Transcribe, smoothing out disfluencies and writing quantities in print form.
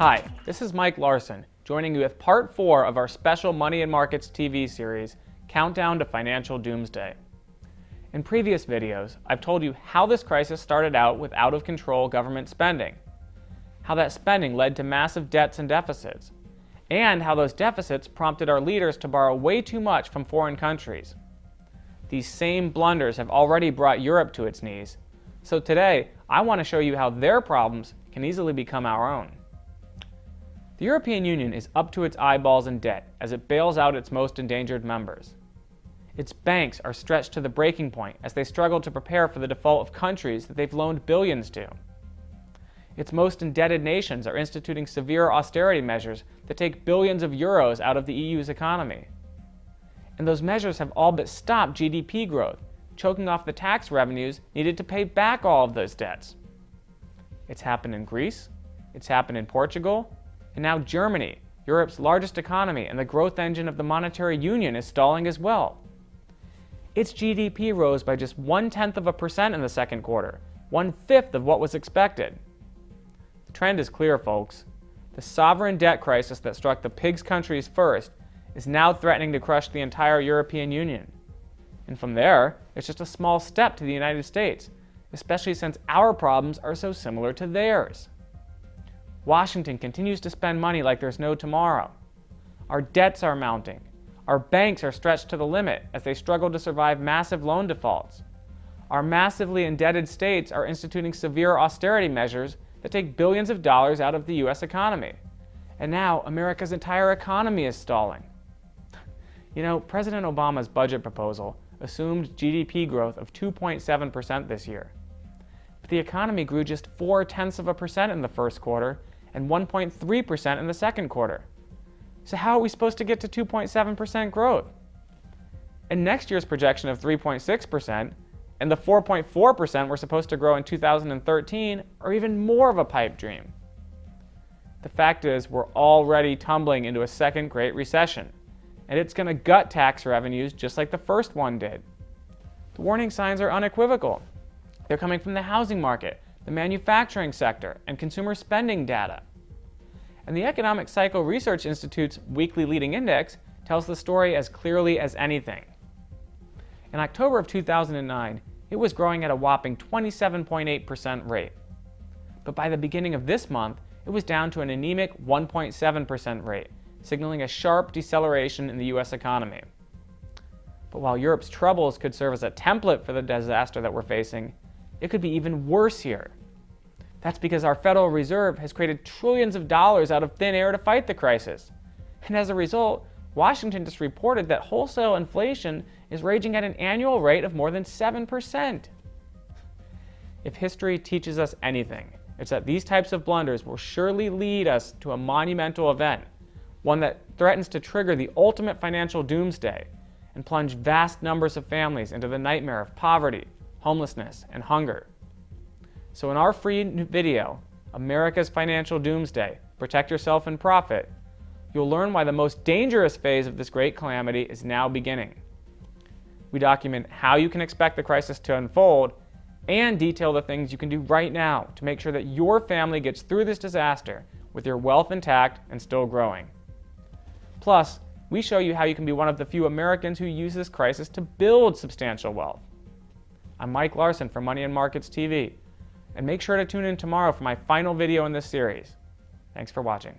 Hi, this is Mike Larson, joining you with part 4 of our special Money and Markets TV series, Countdown to Financial Doomsday. In previous videos, I've told you how this crisis started out with out-of-control government spending, how that spending led to massive debts and deficits, and how those deficits prompted our leaders to borrow way too much from foreign countries. These same blunders have already brought Europe to its knees, so today I want to show you how their problems can easily become our own. The European Union is up to its eyeballs in debt as it bails out its most endangered members. Its banks are stretched to the breaking point as they struggle to prepare for the default of countries that they've loaned billions to. Its most indebted nations are instituting severe austerity measures that take billions of euros out of the EU's economy. And those measures have all but stopped GDP growth, choking off the tax revenues needed to pay back all of those debts. It's happened in Greece, it's happened in Portugal, and now Germany, Europe's largest economy and the growth engine of the monetary union, is stalling as well. Its GDP rose by just 0.1% in the second quarter, 1/5 of what was expected. The trend is clear, folks. The sovereign debt crisis that struck the PIGS countries first is now threatening to crush the entire European Union. And from there, it's just a small step to the United States, especially since our problems are so similar to theirs. Washington continues to spend money like there's no tomorrow. Our debts are mounting. Our banks are stretched to the limit as they struggle to survive massive loan defaults. Our massively indebted states are instituting severe austerity measures that take billions of dollars out of the US economy. And now America's entire economy is stalling. You know, President Obama's budget proposal assumed GDP growth of 2.7% this year. But the economy grew just 0.4% in the first quarter and 1.3% in the second quarter. So how are we supposed to get to 2.7% growth? And next year's projection of 3.6% and the 4.4% we're supposed to grow in 2013 are even more of a pipe dream. The fact is, we're already tumbling into a second Great Recession, and it's going to gut tax revenues just like the first one did. The warning signs are unequivocal. They're coming from the housing market, the manufacturing sector, and consumer spending data. And the Economic Cycle Research Institute's weekly leading index tells the story as clearly as anything. In October of 2009, it was growing at a whopping 27.8% rate. But by the beginning of this month, it was down to an anemic 1.7% rate, signaling a sharp deceleration in the US economy. But while Europe's troubles could serve as a template for the disaster that we're facing, it could be even worse here. That's because our Federal Reserve has created trillions of dollars out of thin air to fight the crisis. And as a result, Washington just reported that wholesale inflation is raging at an annual rate of more than 7%. If history teaches us anything, it's that these types of blunders will surely lead us to a monumental event, one that threatens to trigger the ultimate financial doomsday and plunge vast numbers of families into the nightmare of poverty, homelessness, and hunger. So in our free video, America's Financial Doomsday, Protect Yourself and Profit, you'll learn why the most dangerous phase of this great calamity is now beginning. We document how you can expect the crisis to unfold and detail the things you can do right now to make sure that your family gets through this disaster with your wealth intact and still growing. Plus, we show you how you can be one of the few Americans who use this crisis to build substantial wealth. I'm Mike Larson from Money and Markets TV, and make sure to tune in tomorrow for my final video in this series. Thanks for watching.